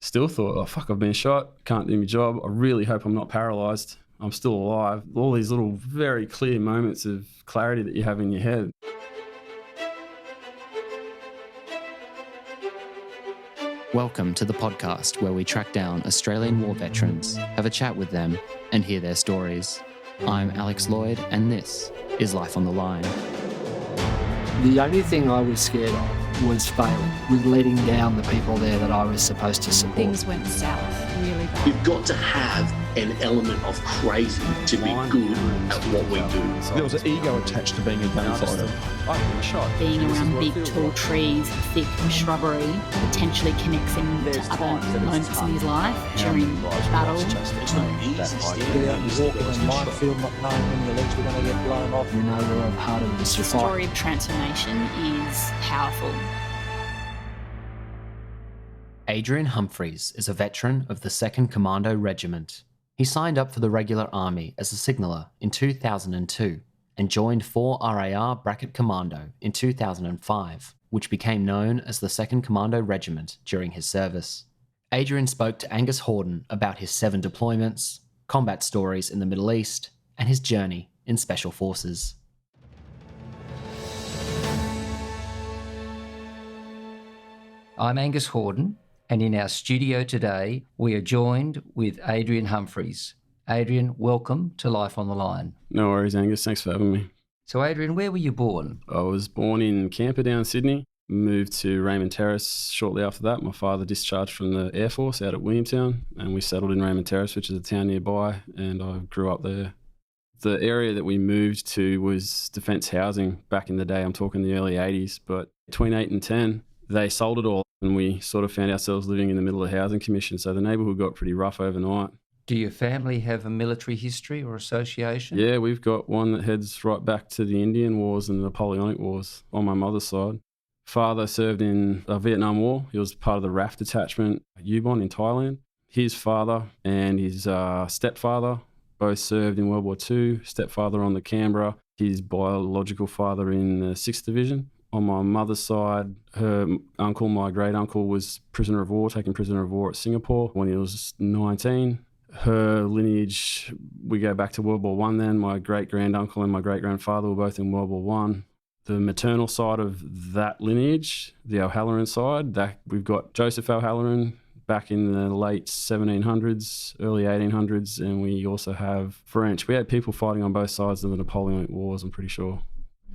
Still thought, oh, fuck, I've been shot, can't do my job. I really hope I'm not paralysed. I'm still alive. All these little very clear moments of clarity that you have in your head. Welcome to the podcast where we track down Australian war veterans, have a chat with them, and hear their stories. I'm Alex Lloyd, and this is Life on the Line. The only thing I was scared of was failing, was letting down the people there that I was supposed to support. Things went south really bad. You've got to have an element of crazy to be good at what we do. There was an ego attached to being a gunfighter. Being around big tall trees, thick shrubbery, potentially connects him to other moments in his life during battle. You're walking in a minefield not knowing when your legs were going to get blown off. You know, we're a part of this The story of transformation is powerful. Adrian Humphries is a veteran of the 2nd Commando Regiment. He signed up for the regular army as a signaller in 2002 and joined 4 RAR Bracket Commando in 2005, which became known as the 2nd Commando Regiment during his service. Adrian spoke to Angus Hordern about his 7 deployments, combat stories in the Middle East, and his journey in Special Forces. I'm Angus Hordern, and in our studio today, we are joined with Adrian Humphries. Adrian, welcome to Life on the Line. No worries, Angus. Thanks for having me. So, Adrian, where were you born? I was born in Camperdown, Sydney. Moved to Raymond Terrace shortly after that. My father discharged from the Air Force out at Williamtown, and we settled in Raymond Terrace, which is a town nearby, and I grew up there. The area that we moved to was defence housing back in the day. I'm talking the early 80s, but between 8 and 10, they sold it all, and we sort of found ourselves living in the middle of the housing commission, so the neighbourhood got pretty rough overnight. Do your family have a military history or association? Yeah, we've got one that heads right back to the Indian Wars and the Napoleonic Wars on my mother's side. Father served in the Vietnam War. He was part of the RAF detachment, Ubon in Thailand. His father and his stepfather both served in World War II. Stepfather on the Canberra, his biological father in the 6th Division. On my mother's side, her uncle, my great uncle, was prisoner of war, taken prisoner of war at Singapore when he was 19. Her lineage, we go back to World War I then. My great-granduncle and my great-grandfather were both in World War I. The maternal side of that lineage, the O'Halloran side, that we've got Joseph O'Halloran back in the late 1700s, early 1800s, and we also have French. We had people fighting on both sides of the Napoleonic Wars, I'm pretty sure.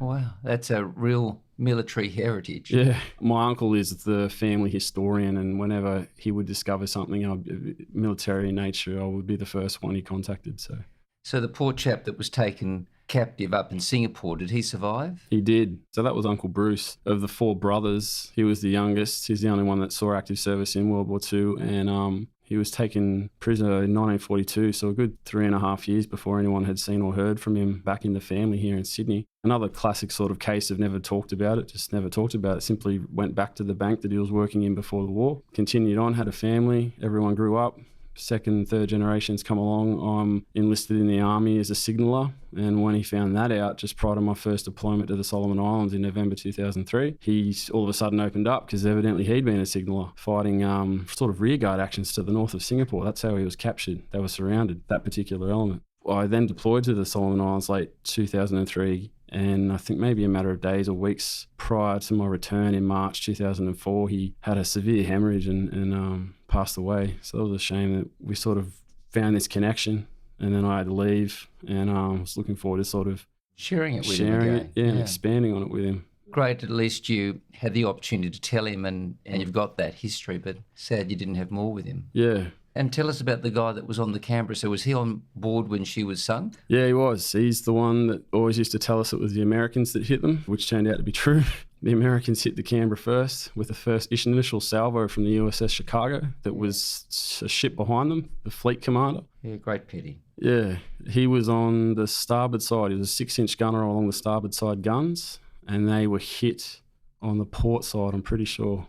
Wow, that's a real military heritage. Yeah, my uncle is the family historian, and whenever he would discover something military in nature, I would be the first one he contacted. So the poor chap that was taken captive up in Singapore, did he survive? He did. So that was Uncle Bruce. Of the 4 brothers, he was the youngest. He's the only one that saw active service in World War II, and he was taken prisoner in 1942, so a good 3.5 years before anyone had seen or heard from him back in the family here in Sydney. Another classic sort of case of never talked about it, just never talked about it. Simply went back to the bank that he was working in before the war, continued on, had a family, everyone grew up. 2nd, 3rd generations come along. I'm enlisted in the army as a signaller, and when he found that out, just prior to my first deployment to the Solomon Islands in November 2003, he all of a sudden opened up because evidently he'd been a signaller fighting sort of rearguard actions to the north of Singapore. That's how he was captured. They were surrounded, that particular element. I then deployed to the Solomon Islands late 2003, and I think maybe a matter of days or weeks prior to my return in March 2004, he had a severe hemorrhage and passed away. So it was a shame that we sort of found this connection, and then I had to leave, and I was looking forward to sort of sharing it with him again. And expanding on it with him. Great, at least you had the opportunity to tell him and you've got that history, but sad you didn't have more with him. Yeah. And tell us about the guy that was on the Canberra. So was he on board when she was sunk? Yeah, he was. He's the one that always used to tell us it was the Americans that hit them, which turned out to be true. The Americans hit the Canberra first with the first initial salvo from the USS Chicago that was a ship behind them, the fleet commander. Yeah, great pity. Yeah, he was on the starboard side. He was a 6-inch gunner along the starboard side guns, and they were hit on the port side, I'm pretty sure.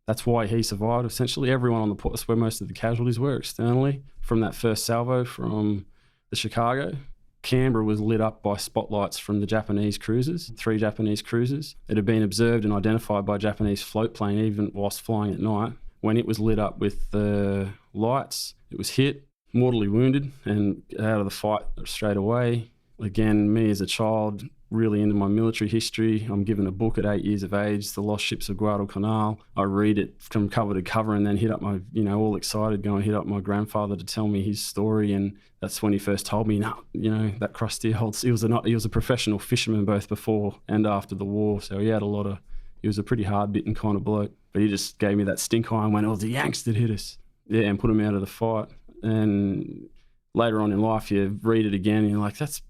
That's why he survived. Essentially, everyone on the port, that's where most of the casualties were externally from that first salvo from the Chicago. Canberra was lit up by spotlights from the Japanese cruisers, 3 Japanese cruisers. It had been observed and identified by a Japanese float plane even whilst flying at night. when it was lit up with the lights, it was hit, mortally wounded, and out of the fight straight away. Again, me as a child, really into my military history. I'm given a book at 8 years of age, The Lost Ships of Guadalcanal. I read it from cover to cover and then hit up my, all excited, go and hit up my grandfather to tell me his story. And that's when he first told me, that crusty old, he was a professional fisherman both before and after the war. So he was a pretty hard-bitten kind of bloke. But he just gave me that stink eye and went, it was the Yanks that hit us. Yeah, and put him out of the fight. And later on in life, you read it again and you're like, that's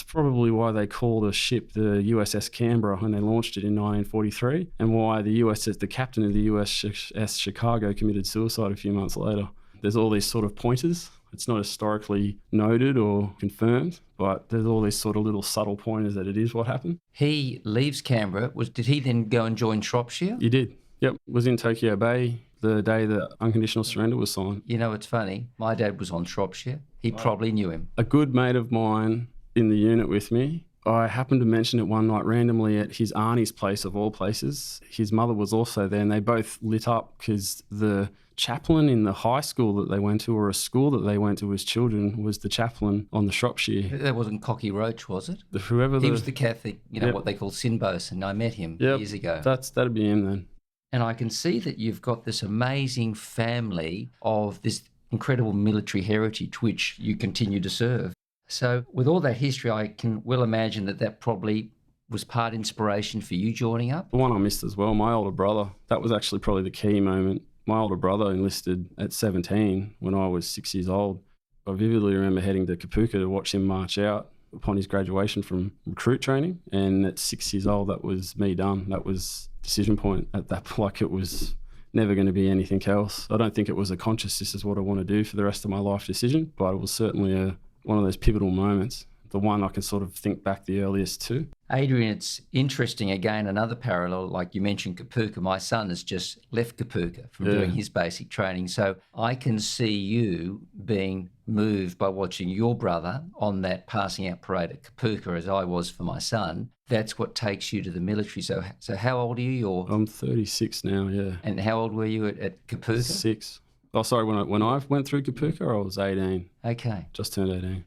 probably why they called a ship the USS Canberra when they launched it in 1943, and why the captain of the USS Chicago committed suicide a few months later. There's all these sort of pointers. It's not historically noted or confirmed, but there's all these sort of little subtle pointers that it is what happened. He leaves Canberra. Did he then go and join Shropshire? He did. Yep. Was in Tokyo Bay the day that unconditional surrender was signed. It's funny. My dad was on Shropshire. He probably knew him. A good mate of mine in the unit with me, I happened to mention it one night randomly at his auntie's place of all places. His mother was also there, and they both lit up because the chaplain in the high school that they went to, or a school that they went to as children, was the chaplain on the Shropshire. That wasn't Cocky Roach, was it? He was the Catholic, what they call Sinbos, and I met him years ago. That'd be him then. And I can see that you've got this amazing family of this incredible military heritage which you continue to serve. So with all that history, I can well imagine that probably was part inspiration for you joining up. The one I missed as well, my older brother, that was actually probably the key moment. My older brother enlisted at 17 when I was 6 years old. I vividly remember heading to Kapuka to watch him march out upon his graduation from recruit training. And at 6 years old, that was me done. That was decision point at that, like it was never going to be anything else. I don't think it was a conscious, this is what I want to do for the rest of my life decision, but it was certainly one of those pivotal moments, the one I can sort of think back the earliest to. Adrian, it's interesting, again, another parallel, like you mentioned Kapuka. My son has just left Kapuka from doing his basic training. So I can see you being moved by watching your brother on that passing out parade at Kapuka, as I was for my son. That's what takes you to the military. So how old are you? I'm 36 now, yeah. And how old were you at Kapuka? 6. Oh, sorry, when I went through Kapuka, I was 18. Okay. Just turned 18.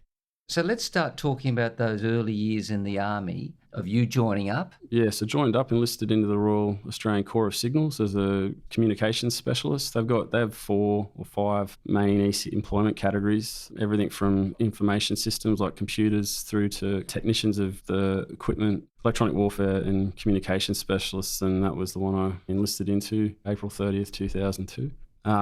So let's start talking about those early years in the Army, of you joining up. Yeah, so joined up, enlisted into the Royal Australian Corps of Signals as a communications specialist. They have 4 or 5 main employment categories, everything from information systems like computers through to technicians of the equipment, electronic warfare and communication specialists, and that was the one I enlisted into April 30th, 2002.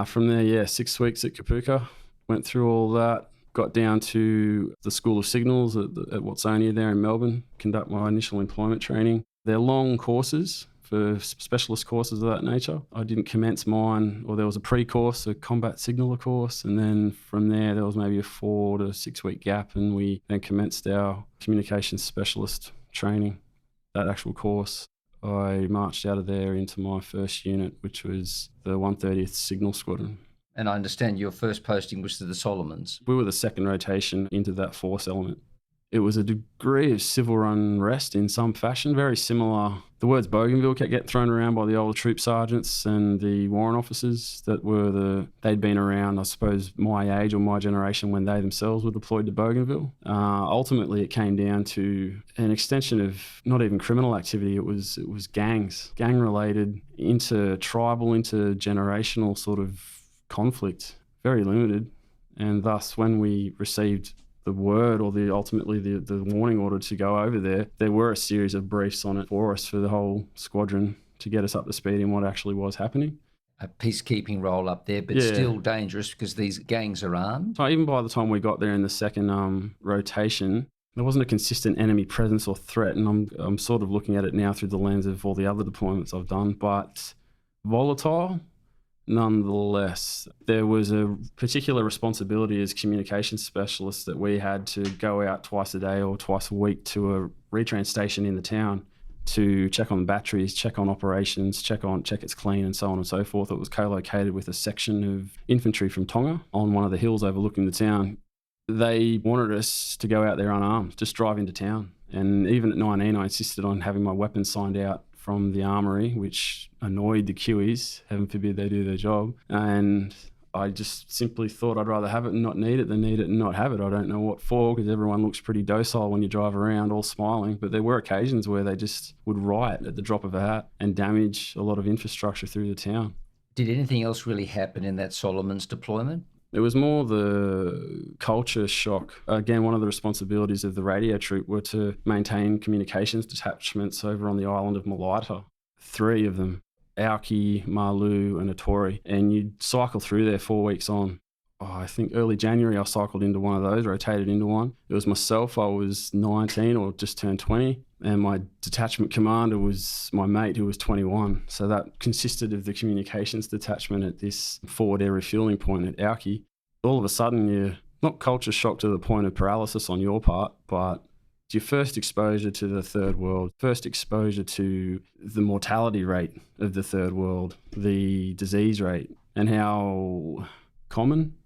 From there, 6 weeks at Kapuka, went through all that, got down to the School of Signals at Watsonia there in Melbourne, conduct my initial employment training. They're long courses for specialist courses of that nature. I didn't commence mine, or there was a pre-course, a combat signaller course, and then from there was maybe a 4 to 6 week gap, and we then commenced our communications specialist training, that actual course. I marched out of there into my first unit, which was the 130th Signal Squadron. And I understand your first posting was to the Solomons. We were the second rotation into that force element. It was a degree of civil unrest in some fashion, very similar. The words Bougainville kept getting thrown around by the older troop sergeants and the warrant officers they'd been around, I suppose, my age or my generation when they themselves were deployed to Bougainville. Ultimately, it came down to an extension of not even criminal activity. It was gangs, gang-related, inter-tribal, intergenerational sort of conflict, very limited. And thus, when we received the word or ultimately the warning order to go over there were a series of briefs on it for us for the whole squadron to get us up to speed in what actually was happening. A peacekeeping role up there, but still dangerous because these gangs are armed. So even by the time we got there in the second rotation, there wasn't a consistent enemy presence or threat, and I'm sort of looking at it now through the lens of all the other deployments I've done, but volatile. Nonetheless, there was a particular responsibility as communication specialists that we had to go out twice a day or twice a week to a retrain station in the town to check on the batteries, check on operations, check it's clean, and so on and so forth. It was co-located with a section of infantry from Tonga on one of the hills overlooking the town. They wanted us to go out there unarmed, just drive into town. And even at 19, I insisted on having my weapons signed out from the armoury, which annoyed the Kiwis. Heaven forbid they do their job. And I just simply thought I'd rather have it and not need it than need it and not have it. I don't know what for, because everyone looks pretty docile when you drive around all smiling. But there were occasions where they just would riot at the drop of a hat and damage a lot of infrastructure through the town. Did anything else really happen in that Solomon's deployment? It was more the culture shock. Again, one of the responsibilities of the radio troop were to maintain communications detachments over on the island of Malaita. 3 of them, Auki, Malu and Atori. And you'd cycle through there 4 weeks on. I think early January I cycled into one of those, rotated into one. It was myself, I was 19 or just turned 20. And my detachment commander was my mate who was 21. So that consisted of the communications detachment at this forward air refueling point at Auki. All of a sudden you're not culture shocked to the point of paralysis on your part, but it's your first exposure to the third world, first exposure to the mortality rate of the third world, the disease rate, and how common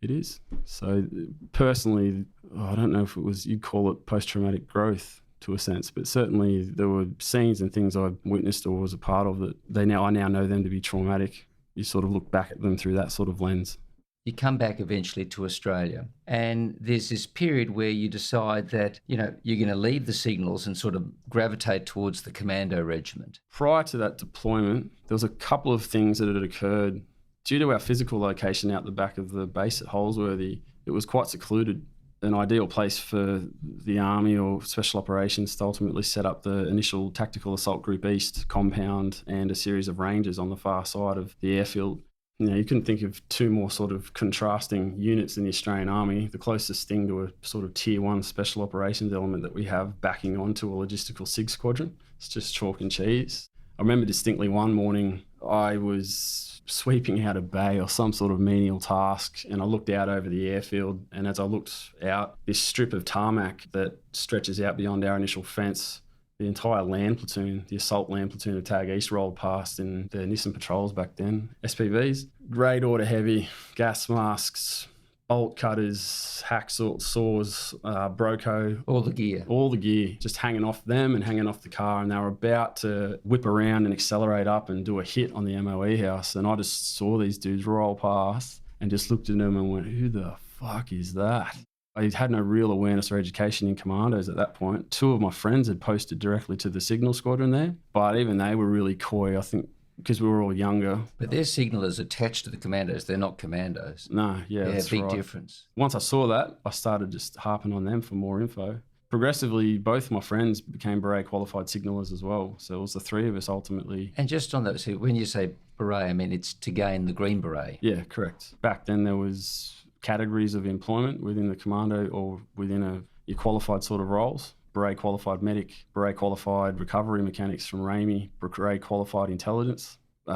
it is. So personally, I don't know if it was, you'd call it post-traumatic growth to a sense, but certainly there were scenes and things I witnessed or was a part of that I now know them to be traumatic. You sort of look back at them through that sort of lens. You come back eventually to Australia, and there's this period where you decide that, you're going to leave the signals and sort of gravitate towards the Commando Regiment. Prior to that deployment, there was a couple of things that had occurred. Due to our physical location out the back of the base at Holsworthy, it was quite secluded, an ideal place for the Army or Special Operations to ultimately set up the initial Tactical Assault Group East compound and a series of ranges on the far side of the airfield. You couldn't think of 2 more sort of contrasting units in the Australian Army. The closest thing to a sort of Tier 1 Special Operations element that we have backing onto a logistical SIG squadron. It's just chalk and cheese. I remember distinctly one morning I was sweeping out a bay or some sort of menial task, and I looked out over the airfield, and as I looked out, this strip of tarmac that stretches out beyond our initial fence, the entire land platoon, the assault land platoon of Tag East rolled past in the Nissan Patrols back then, SPVs, great order heavy, gas masks, bolt cutters, hacksaw, saws, broco. All the gear, just hanging off them and hanging off the car. And they were about to whip around and accelerate up and do a hit on the MOE house. And I just saw these dudes roll past and just looked at them and went, who the fuck is that? I had no real awareness or education in commandos at that point. 2 of my friends had posted directly to the signal squadron there, but even they were really coy, I think, because we were all younger. But they're signallers attached to the commandos. They're not commandos. No, yeah, that's big right. difference. Once I saw that, I started just harping on them for more info. Progressively, both my friends became beret qualified signallers as well. So it was the 3 of us ultimately. And just on that, so when you say beret, I mean it's to gain the green beret. Yeah, correct. Back then there was categories of employment within the commando or within your qualified sort of roles. Beret qualified medic, beret qualified recovery mechanics from Ramey, beret qualified intelligence. You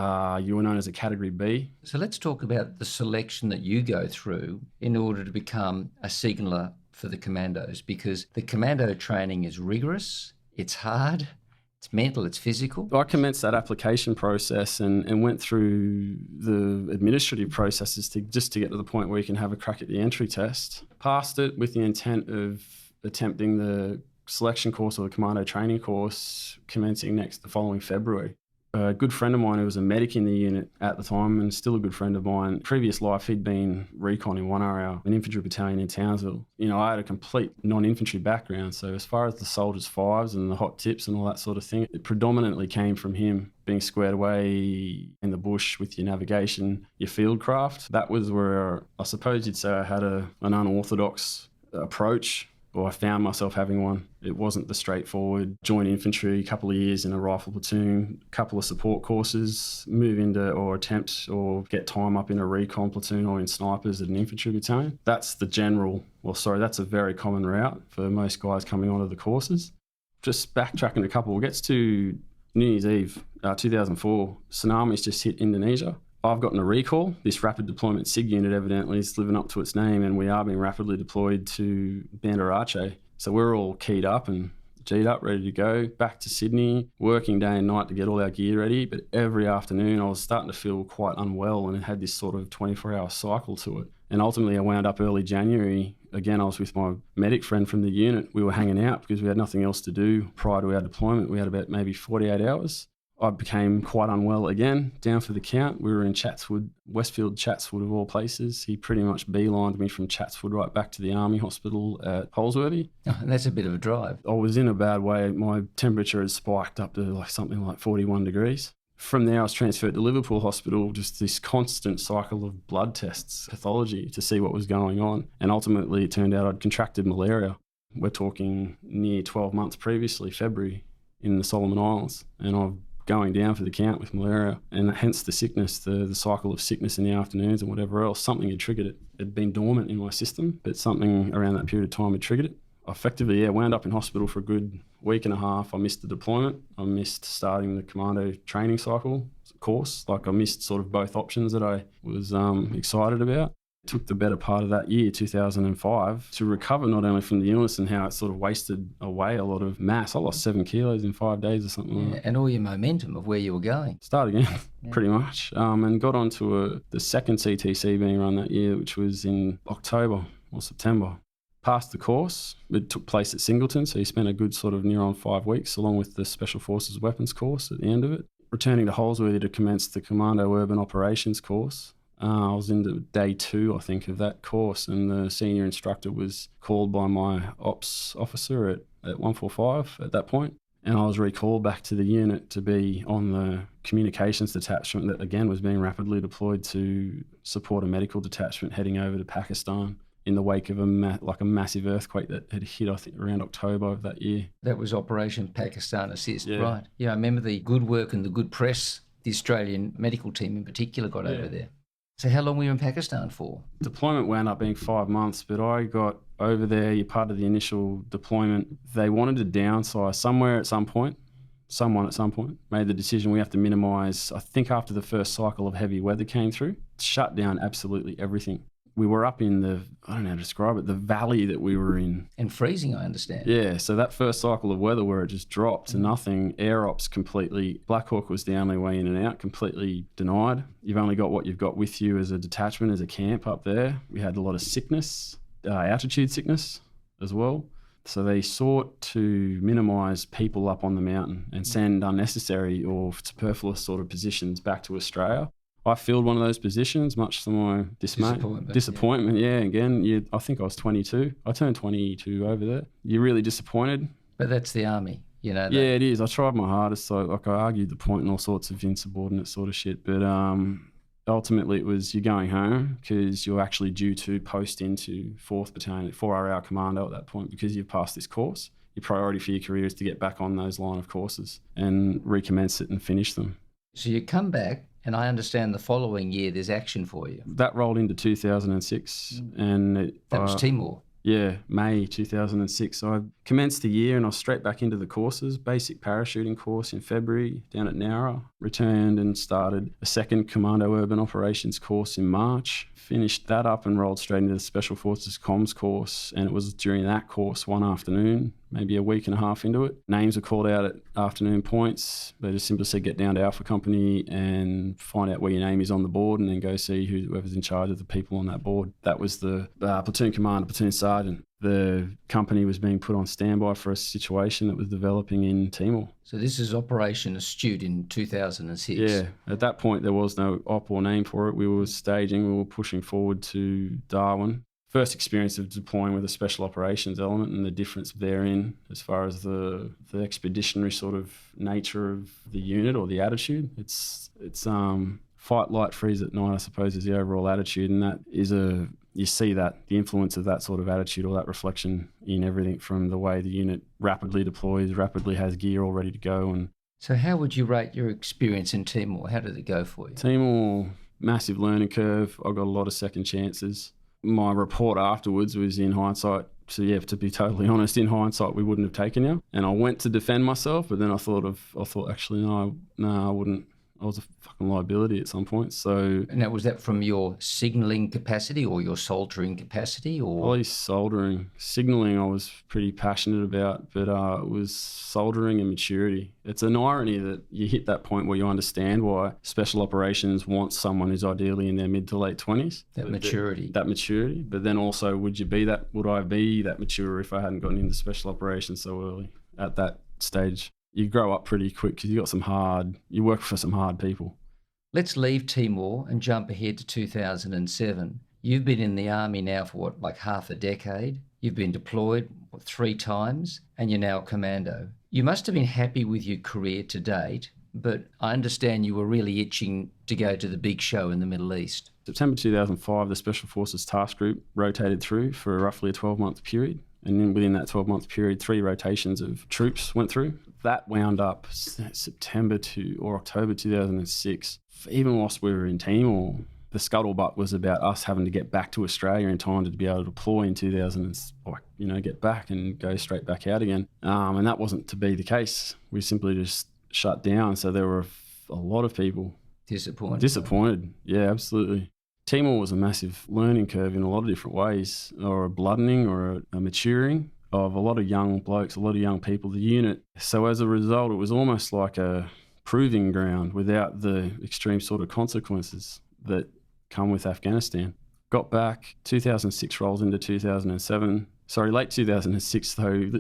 were known as a category B. So let's talk about the selection that you go through in order to become a signaller for the commandos, because the commando training is rigorous, it's hard, it's mental, it's physical. I commenced that application process and went through the administrative processes to get to the point where you can have a crack at the entry test. Passed it with the intent of attempting the selection course or the commando training course commencing the following February. A good friend of mine who was a medic in the unit at the time and still a good friend of mine, previous life he'd been recon in 1RL, an infantry battalion in Townsville. I had a complete non-infantry background, so as far as the soldiers' fives and the hot tips and all that sort of thing, it predominantly came from him being squared away in the bush with your navigation, your field craft. That was where I suppose you'd say I had an unorthodox approach. Or I found myself having one. It wasn't the straightforward join infantry, a couple of years in a rifle platoon, a couple of support courses, move into or attempt or get time up in a recon platoon or in snipers at an infantry battalion. That's that's a very common route for most guys coming onto the courses. Just backtracking a couple, it gets to New Year's Eve, 2004. Tsunami's just hit Indonesia. I've gotten a recall. This rapid deployment SIG unit evidently is living up to its name, and we are being rapidly deployed to Banda Aceh. So we're all keyed up and G'd up, ready to go, back to Sydney, working day and night to get all our gear ready. But every afternoon I was starting to feel quite unwell, and it had this sort of 24-hour cycle to it. And ultimately I wound up early January Again, I was with my medic friend from the unit. We were hanging out because we had nothing else to do prior to our deployment. We had about maybe 48 hours. I became quite unwell again, down for the count. We were in Chatswood, Westfield Chatswood of all places. He pretty much beelined me from Chatswood right back to the Army Hospital at Holsworthy. Oh, that's a bit of a drive. I was in a bad way. My temperature had spiked up to something like 41 degrees. From there, I was transferred to Liverpool Hospital, just this constant cycle of blood tests, pathology, to see what was going on. And ultimately, it turned out I'd contracted malaria. We're talking near 12 months previously, February, in the Solomon Islands. And I'm going down for the count with malaria, and hence the sickness, the cycle of sickness in the afternoons and whatever else. Something had triggered it. It had been dormant in my system, but something around that period of time had triggered it. I effectively, wound up in hospital for a good week and a half. I missed the deployment. I missed starting the commando training cycle course. I missed sort of both options that I was excited about. It took the better part of that year, 2005, to recover not only from the illness and how it sort of wasted away a lot of mass. I lost 7 kilos in 5 days or something like that. And all your momentum of where you were going. Start again, pretty much. And got on to the second CTC being run that year, which was in October or September. Passed the course. It took place at Singleton, so you spent a good sort of near on 5 weeks, along with the Special Forces Weapons course at the end of it. Returning to Holsworthy to commence the Commando Urban Operations course. I was into day 2, I think, of that course, and the senior instructor was called by my ops officer at 145 at that point, and I was recalled back to the unit to be on the communications detachment that, again, was being rapidly deployed to support a medical detachment heading over to Pakistan in the wake of a massive earthquake that had hit, I think, around October of that year. That was Operation Pakistan Assist, Yeah. right? Yeah, I remember the good work and the good press the Australian medical team in particular got over there. So how long were you in Pakistan for? Deployment wound up being 5 months, but I got over there, you're part of the initial deployment. They wanted to downsize somewhere at some point. Someone at some point made the decision we have to minimise, I think after the first cycle of heavy weather came through, shut down absolutely everything. We were up in I don't know how to describe it, the valley that we were in. And freezing, I understand. Yeah, so that first cycle of weather where it just dropped to nothing, air ops completely, Black Hawk was the only way in and out, completely denied. You've only got what you've got with you as a detachment, as a camp up there. We had a lot of sickness, altitude sickness as well. So they sought to minimise people up on the mountain and send unnecessary or superfluous sort of positions back to Australia. I filled one of those positions, much to my disappointment. Yeah, again, I think I was 22. I turned 22 over there. You're really disappointed. But that's the army, you know. Yeah, it is. I tried my hardest. So, I argued the point and all sorts of insubordinate sort of shit. But ultimately, it was you're going home because you're actually due to post into 4th Battalion, 4-hour commando at that point because you've passed this course. Your priority for your career is to get back on those line of courses and recommence it and finish them. So you come back. And I understand the following year there's action for you. That rolled into 2006. And that was Timor. Yeah, May 2006. So I commenced the year and I was straight back into the courses, basic parachuting course in February down at Nowra. Returned and started a second Commando Urban Operations course in March. Finished that up and rolled straight into the Special Forces Comms course. And it was during that course one afternoon, maybe a week and a half into it. Names were called out at afternoon points. They just simply said, get down to Alpha Company and find out where your name is on the board and then go see whoever's in charge of the people on that board. That was the platoon commander, platoon sergeant. The company was being put on standby for a situation that was developing in Timor. So this is Operation Astute in 2006. Yeah, at that point there was no op or name for it. We were staging, we were pushing forward to Darwin. First experience of deploying with a special operations element and the difference therein as far as the expeditionary sort of nature of the unit or the attitude. It's fight light, freeze at night, I suppose, is the overall attitude, and that is you see that, the influence of that sort of attitude or that reflection in everything from the way the unit rapidly deploys, rapidly has gear all ready to go. And so how would you rate your experience in Timor? How did it go for you? Timor, massive learning curve. I got a lot of second chances. My report afterwards was in hindsight. So yeah, to be totally honest, in hindsight, we wouldn't have taken you. And I went to defend myself, but then I thought actually, no, I wouldn't. I was a fucking liability at some point. So Now, was that from your signalling capacity or your soldiering capacity, or? probably soldering. Signalling I was pretty passionate about, but it was soldering and maturity. It's an irony that you hit that point where you understand why special operations want someone who's ideally in their mid to late 20s. That maturity. That maturity. But then also, would I be that mature if I hadn't gotten into special operations so early at that stage? You grow up pretty quick because you work for some hard people. Let's leave Timor and jump ahead to 2007. You've been in the army now for like half a decade. You've been deployed 3 times and you're now a commando. You must have been happy with your career to date, but I understand you were really itching to go to the big show in the Middle East. September 2005, the Special Forces Task Group rotated through for roughly a 12-month period. And then within that 12-month period, 3 rotations of troops went through. That wound up September or October 2006. Even whilst we were in Timor, the scuttlebutt was about us having to get back to Australia in time to be able to deploy in 2000, get back and go straight back out again. And that wasn't to be the case. We simply just shut down. So there were a lot of people disappointed. Yeah, absolutely. Timor was a massive learning curve in a lot of different ways, or a bloodening or a maturing of a lot of young blokes, a lot of young people, the unit. So as a result, it was almost like a proving ground without the extreme sort of consequences that come with Afghanistan. Got back, 2006 rolls into 2007. Late 2006 though,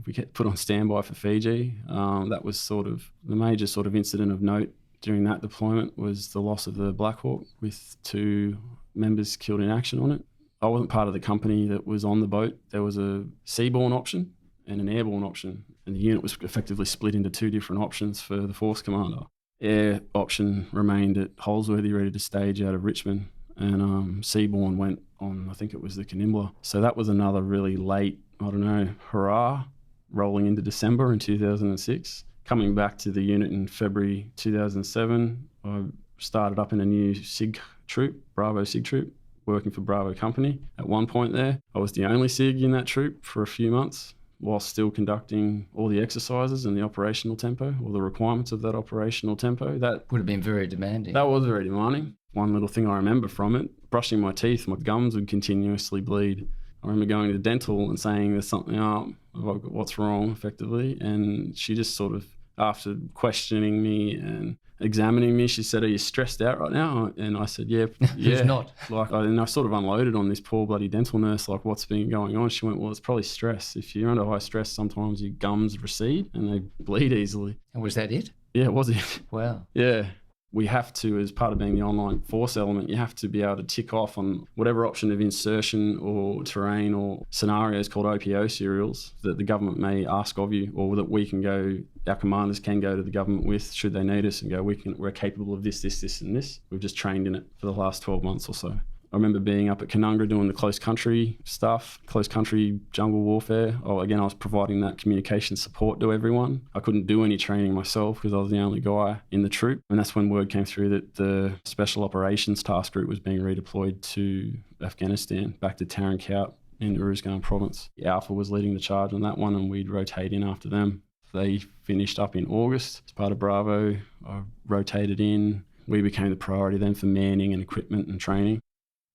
we get put on standby for Fiji. That was sort of the major sort of incident of note during that deployment was the loss of the Black Hawk with 2 members killed in action on it. I wasn't part of the company that was on the boat. There was a seaborne option and an airborne option, and the unit was effectively split into 2 different options for the force commander. Air option remained at Holsworthy, ready to stage out of Richmond, and seaborne went on, I think it was the Canimbla. So that was another really late, hurrah, rolling into December in 2006. Coming back to the unit in February 2007, I started up in a new SIG troop, Bravo SIG troop, working for Bravo Company. At one point there, I was the only SIG in that troop for a few months, while still conducting all the exercises and the operational tempo, or the requirements of that operational tempo. That would have been very demanding. That was very demanding. One little thing I remember from it, brushing my teeth, my gums would continuously bleed. I remember going to the dental and saying there's something up, what's wrong, effectively. And she just sort of, after questioning me and examining me, she said, "Are you stressed out right now?" And I said, "Yeah." Who's not? And I sort of unloaded on this poor bloody dental nurse, like, what's been going on? She went, "Well, it's probably stress. If you're under high stress, sometimes your gums recede and they bleed easily." And was that it? Yeah, it was it. Wow. Yeah. We have to, as part of being the online force element, you have to be able to tick off on whatever option of insertion or terrain or scenarios called OPO serials that the government may ask of you, or that we can go, our commanders can go to the government with should they need us and go, we're capable of this, this, this and this. We've just trained in it for the last 12 months or so. I remember being up at Canungra doing the close country stuff, close country jungle warfare. I was providing that communication support to everyone. I couldn't do any training myself because I was the only guy in the troop. And that's when word came through that the Special Operations Task Group was being redeployed to Afghanistan, back to Tarankout in Uruzgan province. Alpha was leading the charge on that one, and we'd rotate in after them. They finished up in August as part of Bravo. I rotated in. We became the priority then for manning and equipment and training.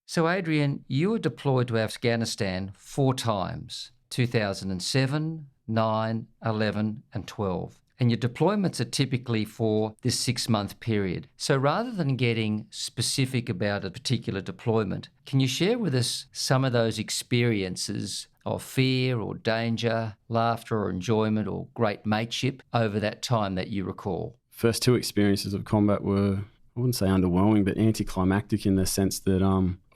So, Adrian, you were deployed to Afghanistan 4 times, 2007, 9, 11 and 12. And your deployments are typically for this 6-month period. So rather than getting specific about a particular deployment, can you share with us some of those experiences of fear or danger, laughter or enjoyment or great mateship over that time that you recall? First 2 experiences of combat were, I wouldn't say underwhelming, but anticlimactic in the sense that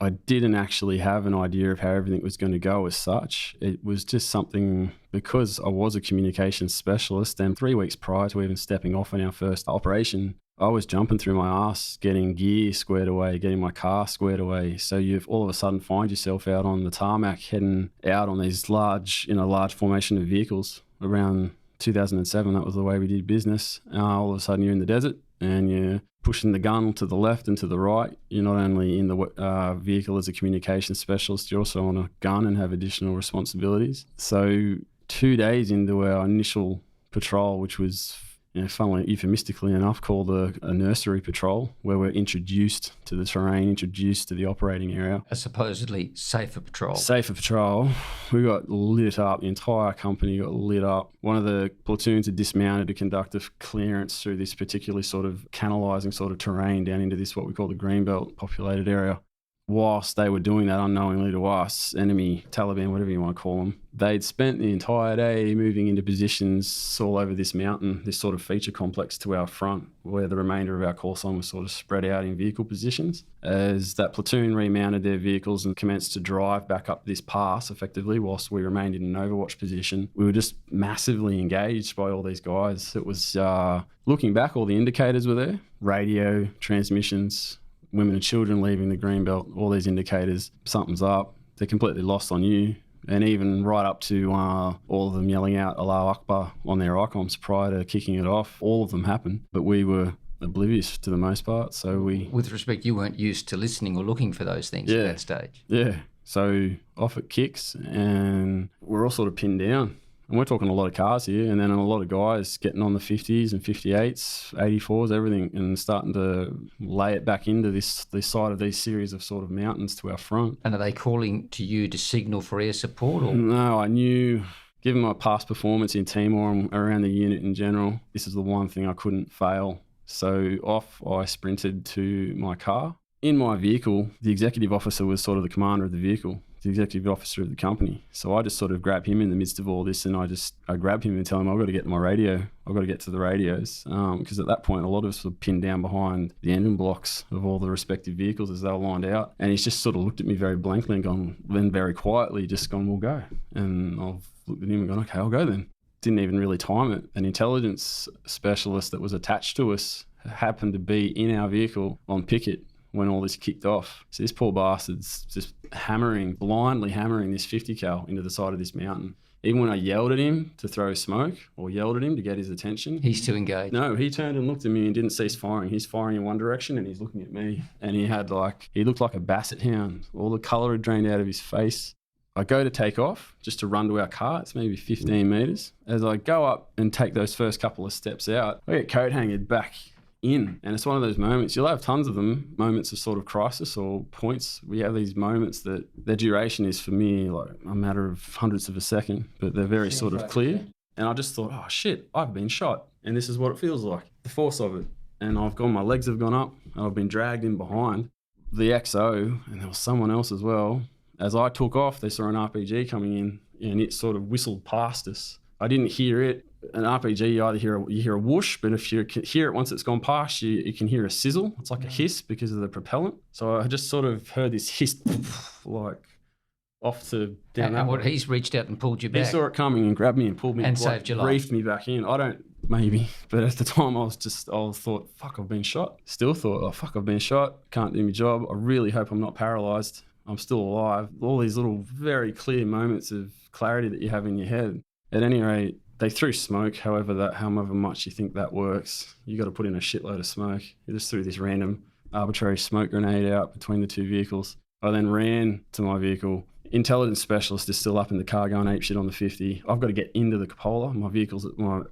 I didn't actually have an idea of how everything was going to go as such. It was just something, because I was a communications specialist, and 3 weeks prior to even stepping off on our first operation, I was jumping through my ass, getting gear squared away, getting my car squared away. So you all of a sudden find yourself out on the tarmac, heading out on these large formation of vehicles. Around 2007, that was the way we did business. All of a sudden you're in the desert and you're pushing the gun to the left and to the right. You're not only in the vehicle as a communications specialist, you're also on a gun and have additional responsibilities. So 2 days into our initial patrol, which was funnily, euphemistically enough, called a nursery patrol, where we're introduced to the terrain, introduced to the operating area. A supposedly safer patrol. Safer patrol. We got lit up. The entire company got lit up. One of the platoons had dismounted to conduct a clearance through this particularly sort of canalising sort of terrain down into this, what we call the Greenbelt populated area. Whilst they were doing that unknowingly to us, enemy, Taliban, whatever you want to call them, they'd spent the entire day moving into positions all over this mountain, this sort of feature complex to our front, where the remainder of our call sign was sort of spread out in vehicle positions. As that platoon remounted their vehicles and commenced to drive back up this pass effectively, whilst we remained in an overwatch position, we were just massively engaged by all these guys. It was, looking back, all the indicators were there, radio, transmissions, women and children leaving the Greenbelt, all these indicators, something's up. They're completely lost on you. And even right up to all of them yelling out Allahu Akbar on their ICOMs prior to kicking it off, all of them happened. But we were oblivious to the most part. So we... With respect, you weren't used to listening or looking for those things at that stage. Yeah. So off it kicks and we're all sort of pinned down. And we're talking a lot of cars here, and then a lot of guys getting on the 50s and 58s, 84s, everything, and starting to lay it back into this side of these series of sort of mountains to our front. And are they calling to you to signal for air support? Or? No, I knew, given my past performance in Timor and around the unit in general, this is the one thing I couldn't fail. So off I sprinted to my car. In my vehicle, the executive officer was sort of the commander of the vehicle, the executive officer of the company. So I just sort of grabbed him in the midst of all this, and I grabbed him and tell him, I've got to get to my radio. I've got to get to the radios. Because at that point, a lot of us were pinned down behind the engine blocks of all the respective vehicles as they were lined out. And he's just sort of looked at me very blankly and gone, then very quietly, just gone, we'll go. And I've looked at him and gone, okay, I'll go then. Didn't even really time it. An intelligence specialist that was attached to us happened to be in our vehicle on picket when all this kicked off. So this poor bastard's just blindly hammering this 50 cal into the side of this mountain. Even when I yelled at him to throw smoke or yelled at him to get his attention. He's too engaged. No, he turned and looked at me and didn't cease firing. He's firing in one direction and he's looking at me. And he looked like a basset hound. All the colour had drained out of his face. I go to take off just to run to our car. It's maybe 15 metres. As I go up and take those first couple of steps out, I get coat hangered back in. And it's one of those moments, you'll have tons of them, moments of sort of crisis or points. We have these moments that their duration is for me like a matter of hundredths of a second, but they're very sort of clear. And I just thought, oh shit, I've been shot. And this is what it feels like, the force of it. And my legs have gone up and I've been dragged in behind. The XO, and there was someone else as well. As I took off, they saw an RPG coming in and it sort of whistled past us. I didn't hear it. An RPG, you hear a whoosh, but if you hear it once it's gone past, you can hear a sizzle. It's like a hiss because of the propellant. So I just sort of heard this hiss, like off to down. And he's reached out and pulled you back. He saw it coming and grabbed me and pulled me and saved your life. Briefed me back in. But at the time I thought, fuck, I've been shot. Still thought, oh fuck, I've been shot. Can't do my job. I really hope I'm not paralysed. I'm still alive. All these little very clear moments of clarity that you have in your head. At any rate, they threw smoke, however much you think that works. You got to put in a shitload of smoke. You just threw this random arbitrary smoke grenade out between the two vehicles. I then ran to my vehicle. Intelligence specialist is still up in the car going apeshit on the 50. I've got to get into the cupola. My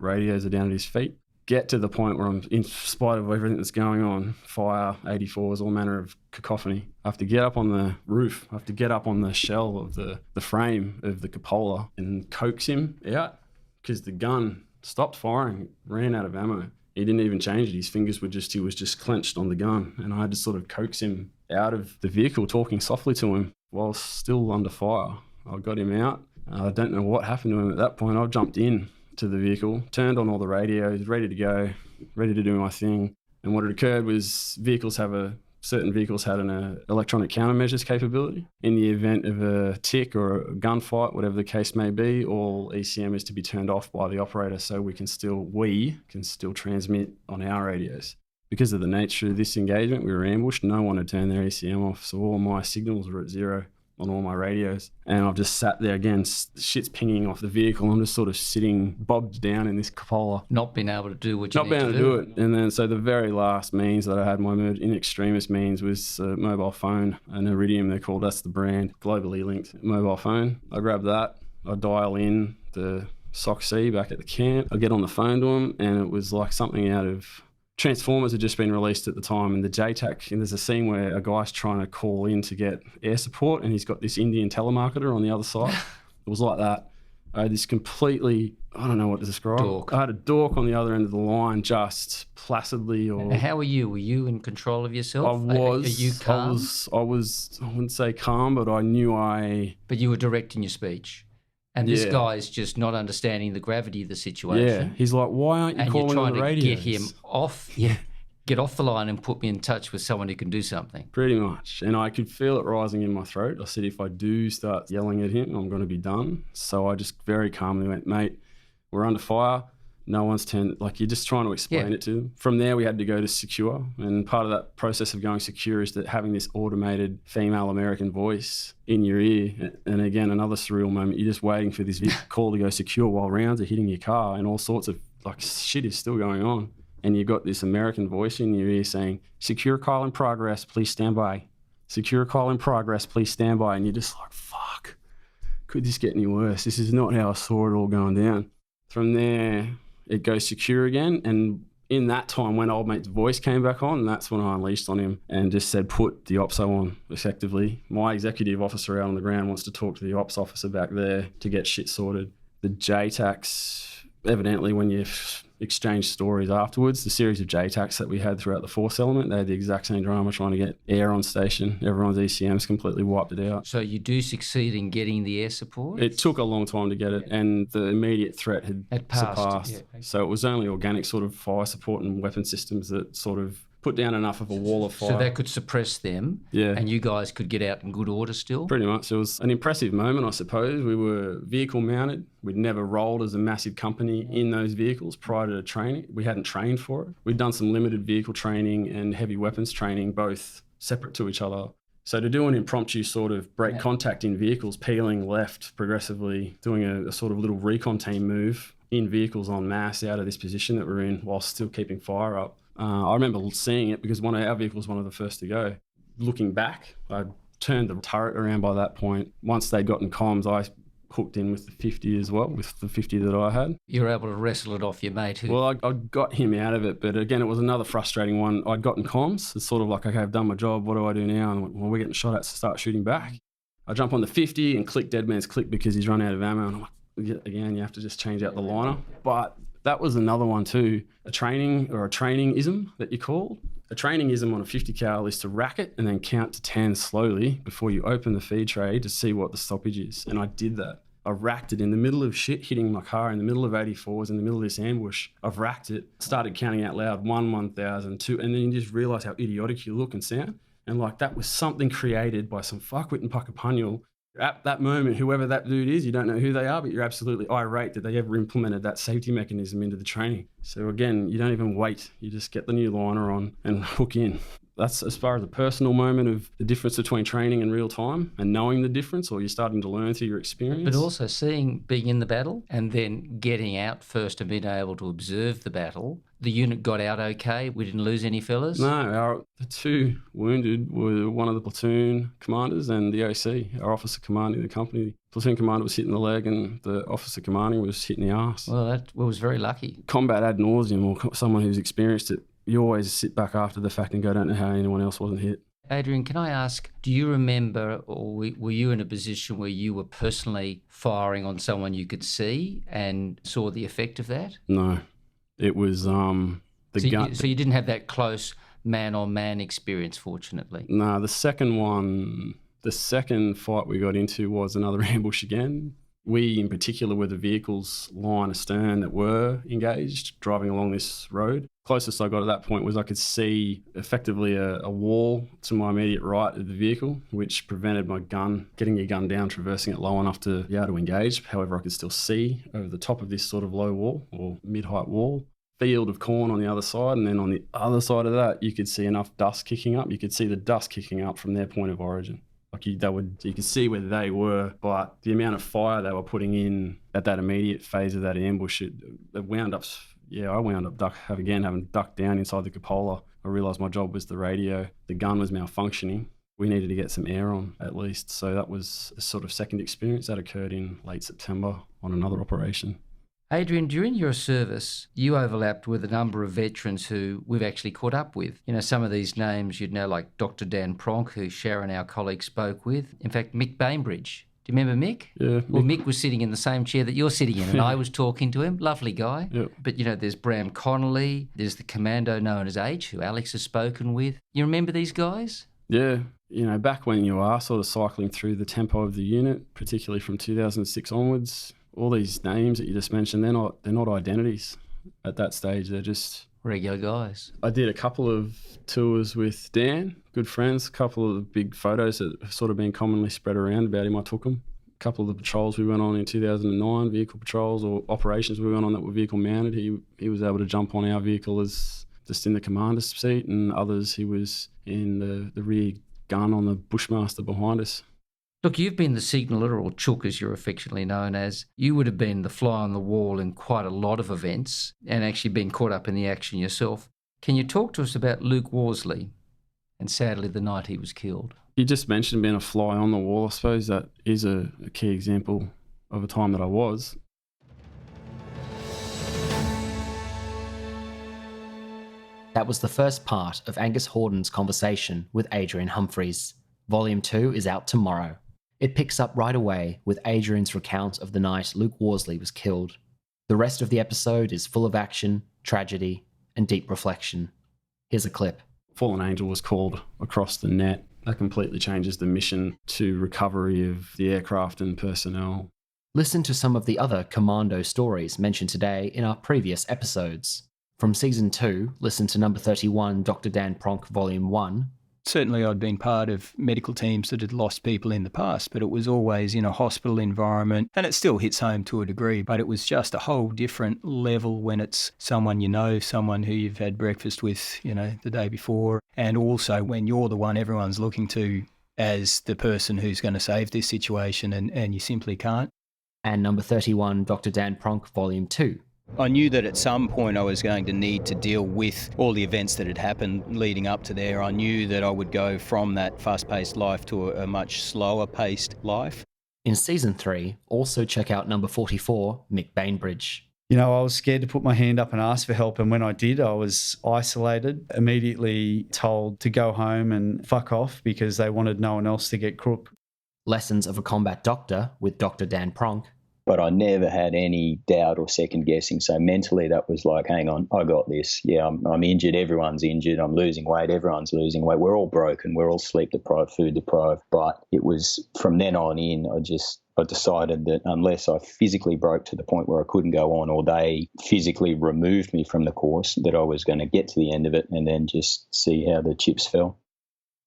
radios are down at his feet. Get to the point where I'm, in spite of everything that's going on, fire, 84s, all manner of cacophony. I have to get up on the roof. I have to get up on the shell of the frame of the cupola and coax him out. Because the gun stopped firing, ran out of ammo. He didn't even change it. His fingers he was just clenched on the gun. And I had to sort of coax him out of the vehicle, talking softly to him while still under fire. I got him out. I don't know what happened to him at that point. I jumped in to the vehicle, turned on all the radios, ready to go, ready to do my thing. And what had occurred was certain vehicles had an electronic countermeasures capability. In the event of a tick or a gunfight, whatever the case may be, all ECM is to be turned off by the operator so we can still transmit on our radios. Because of the nature of this engagement, we were ambushed. No one had turned their ECM off, so all my signals were at zero on all my radios. And I've just sat there again, shit's pinging off the vehicle. I'm just sort of sitting bobbed down in this cupola. Not being able to do what you need to do. Not being able to do it. And then so the very last means that I had, my in extremis means, was a mobile phone, an Iridium they're called, that's the brand, globally linked mobile phone. I grabbed that, I dial in the Soc C back at the camp. I get on the phone to him, and it was like something out of Transformers had just been released at the time, and the JTAC, and there's a scene where a guy's trying to call in to get air support, and he's got this Indian telemarketer on the other side. It was like that. I had this completely, I don't know what to describe. Dork. I had a dork on the other end of the line, just placidly. Or How were you? Were you in control of yourself? I was. Are you calm? I wouldn't say calm, but I knew But you were directing your speech. And this Yeah. guy is just not understanding the gravity of the situation. Yeah. He's like, why aren't you And you're calling on trying the to radio? get him off, get off the line and put me in touch with someone who can do something. Pretty much. And I could feel it rising in my throat. I said, if I do start yelling at him, I'm going to be done. So I just very calmly went, mate, we're under fire. No one's turned, like you're just trying to explain it to them. From there, we had to go to secure. And part of that process of going secure is that having this automated female American voice in your ear. And again, another surreal moment. You're just waiting for this call to go secure while rounds are hitting your car and all sorts of like shit is still going on. And you've got this American voice in your ear saying, secure call in progress, please stand by. Secure call in progress, please stand by. And you're just like, fuck, could this get any worse? This is not how I saw it all going down. From there, it goes secure again. And in that time, when old mate's voice came back on, that's when I unleashed on him and just said, put the OPSO on, effectively. My executive officer out on the ground wants to talk to the ops officer back there to get shit sorted. The JTACs, evidently, when you exchange stories afterwards, the series of JTACs that we had throughout the force element, they had the exact same drama trying to get air on station. Everyone's ECMs completely wiped it out. So you do succeed in getting the air support? It took a long time to get it, and the immediate threat had passed. surpassed. Yeah. So it was only organic sort of fire support and weapon systems that sort of put down enough of a wall of fire. So that could suppress them, and you guys could get out in good order still? Pretty much. It was an impressive moment, I suppose. We were vehicle mounted. We'd never rolled as a massive company in those vehicles prior to training. We hadn't trained for it. We'd done some limited vehicle training and heavy weapons training, both separate to each other. So to do an impromptu sort of break contact in vehicles, peeling left progressively, doing a sort of little recon team move in vehicles en masse out of this position that we're in while still keeping fire up. I remember seeing it because one of our vehicles was one of the first to go. Looking back, I turned the turret around by that point. Once they'd gotten comms, I hooked in with the 50 as well, with the 50 that I had. You were able to wrestle it off your mate? Well, I got him out of it, but again, it was another frustrating one. I'd gotten comms. It's sort of like, okay, I've done my job. What do I do now? And I went, well, we're getting shot at, so start shooting back. I jump on the 50 and click dead man's click because he's run out of ammo. And I'm like, again, you have to just change out the liner. But that was another one too, a training-ism that you call. A training-ism on a 50 cal is to rack it and then count to 10 slowly before you open the feed tray to see what the stoppage is. And I did that. I racked it in the middle of shit hitting my car, in the middle of 84s, in the middle of this ambush. I've racked it, started counting out loud, 1,000, 2, and then you just realise how idiotic you look and sound. And like that was something created by some fuckwit in Puckapunyal. At that moment, whoever that dude is, you don't know who they are, but you're absolutely irate that they ever implemented that safety mechanism into the training. So again, you don't even wait. You just get the new liner on and hook in. That's as far as a personal moment of the difference between training and real time and knowing the difference, or you're starting to learn through your experience. But also being in the battle and then getting out first and being able to observe the battle. The unit got out okay? We didn't lose any fellas? No, the two wounded were one of the platoon commanders and the OC, our officer commanding the company. The platoon commander was hitting the leg and the officer commanding was hitting the arse. Well, that was very lucky. Combat ad nauseum, or someone who's experienced it, you always sit back after the fact and go, don't know how anyone else wasn't hit. Adrian, can I ask, do you remember, or were you in a position where you were personally firing on someone you could see and saw the effect of that? No. It was gun. So you didn't have that close man-on-man experience, fortunately? No, the second fight we got into was another ambush again. We, in particular, were the vehicles line astern that were engaged, driving along this road. Closest I got at that point was I could see effectively a wall to my immediate right of the vehicle, which prevented my gun, getting your gun down, traversing it low enough to be able to engage. However, I could still see over the top of this sort of low wall or mid-height wall. Field of corn on the other side, and then on the other side of that, you could see enough dust kicking up. You could see the dust kicking up from their point of origin. Like you could see where they were, but the amount of fire they were putting in at that immediate phase of that ambush, it wound up. Yeah, I wound up having ducked down inside the cupola. I realised my job was the radio. The gun was malfunctioning. We needed to get some air on at least. So that was a sort of second experience that occurred in late September on another operation. Adrian, during your service, you overlapped with a number of veterans who we've actually caught up with. You know, some of these names you'd know, like Dr. Dan Pronk, who Sharon, our colleague, spoke with. In fact, Mick Bainbridge. Do you remember Mick? Yeah. Well, Mick was sitting in the same chair that you're sitting in, and I was talking to him. Lovely guy. Yep. But, you know, there's Bram Connolly. There's the commando known as H, who Alex has spoken with. You remember these guys? Yeah. You know, back when you are sort of cycling through the tempo of the unit, particularly from 2006 onwards, all these names that you just mentioned, they're not identities at that stage. They're just regular guys. I did a couple of tours with Dan, good friends, a couple of the big photos that have sort of been commonly spread around about him. I took them. A couple of the patrols we went on in 2009, vehicle patrols or operations we went on that were vehicle mounted. He was able to jump on our vehicle as just in the commander's seat, and others he was in the rear gun on the Bushmaster behind us. Look, you've been the signaller, or chook as you're affectionately known as. You would have been the fly on the wall in quite a lot of events and actually been caught up in the action yourself. Can you talk to us about Luke Worsley and sadly the night he was killed? You just mentioned being a fly on the wall. I suppose that is a key example of a time that I was. That was the first part of Angus Hordern's conversation with Adrian Humphries. Volume 2 is out tomorrow. It picks up right away with Adrian's recount of the night Luke Worsley was killed. The rest of the episode is full of action, tragedy, and deep reflection. Here's a clip. Fallen Angel was called across the net. That completely changes the mission to recovery of the aircraft and personnel. Listen to some of the other commando stories mentioned today in our previous episodes. From Season 2, listen to number 31, Dr. Dan Pronk, Volume 1. Certainly I'd been part of medical teams that had lost people in the past, but it was always in a hospital environment, and it still hits home to a degree, but it was just a whole different level when it's someone you know, someone who you've had breakfast with, you know, the day before, and also when you're the one everyone's looking to as the person who's going to save this situation, and you simply can't. And number 31, Dr. Dan Pronk, Volume 2. I knew that at some point I was going to need to deal with all the events that had happened leading up to there. I knew that I would go from that fast-paced life to a much slower-paced life. In Season 3, also check out number 44, Mick Bainbridge. You know, I was scared to put my hand up and ask for help, and when I did, I was isolated, immediately told to go home and fuck off because they wanted no one else to get crook. Lessons of a Combat Doctor with Dr. Dan Pronk. But I never had any doubt or second guessing. So mentally that was like, hang on, I got this. Yeah, I'm injured. Everyone's injured. I'm losing weight. Everyone's losing weight. We're all broken. We're all sleep deprived, food deprived. But it was from then on in, I decided that unless I physically broke to the point where I couldn't go on, or they physically removed me from the course, that I was going to get to the end of it and then just see how the chips fell.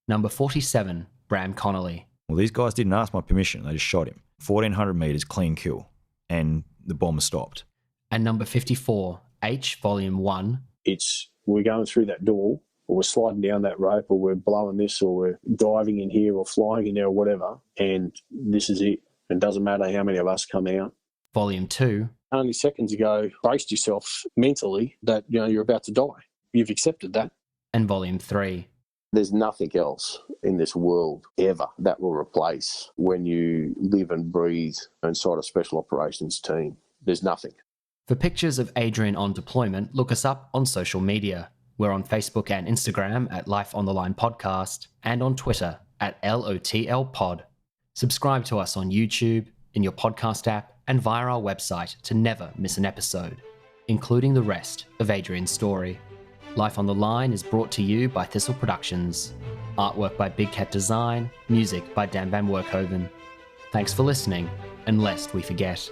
Number 47, Bram Connolly. Well, these guys didn't ask my permission. They just shot him. 1,400 metres, clean kill. And the bomber stopped. And number 54, H, Volume 1. We're going through that door, or we're sliding down that rope, or we're blowing this, or we're diving in here, or flying in there, or whatever, and this is it. It doesn't matter how many of us come out. Volume 2. Only seconds ago, braced yourself mentally that, you know, you're about to die. You've accepted that. And Volume 3. There's nothing else in this world ever that will replace when you live and breathe inside a special operations team. There's nothing. For pictures of Adrian on deployment, look us up on social media. We're on Facebook and Instagram at Life on the Line Podcast, and on Twitter at LOTL Pod. Subscribe to us on YouTube, in your podcast app, and via our website to never miss an episode, including the rest of Adrian's story. Life on the Line is brought to you by Thistle Productions. Artwork by Big Cat Design, music by Dan Van Werkhoven. Thanks for listening, and lest we forget.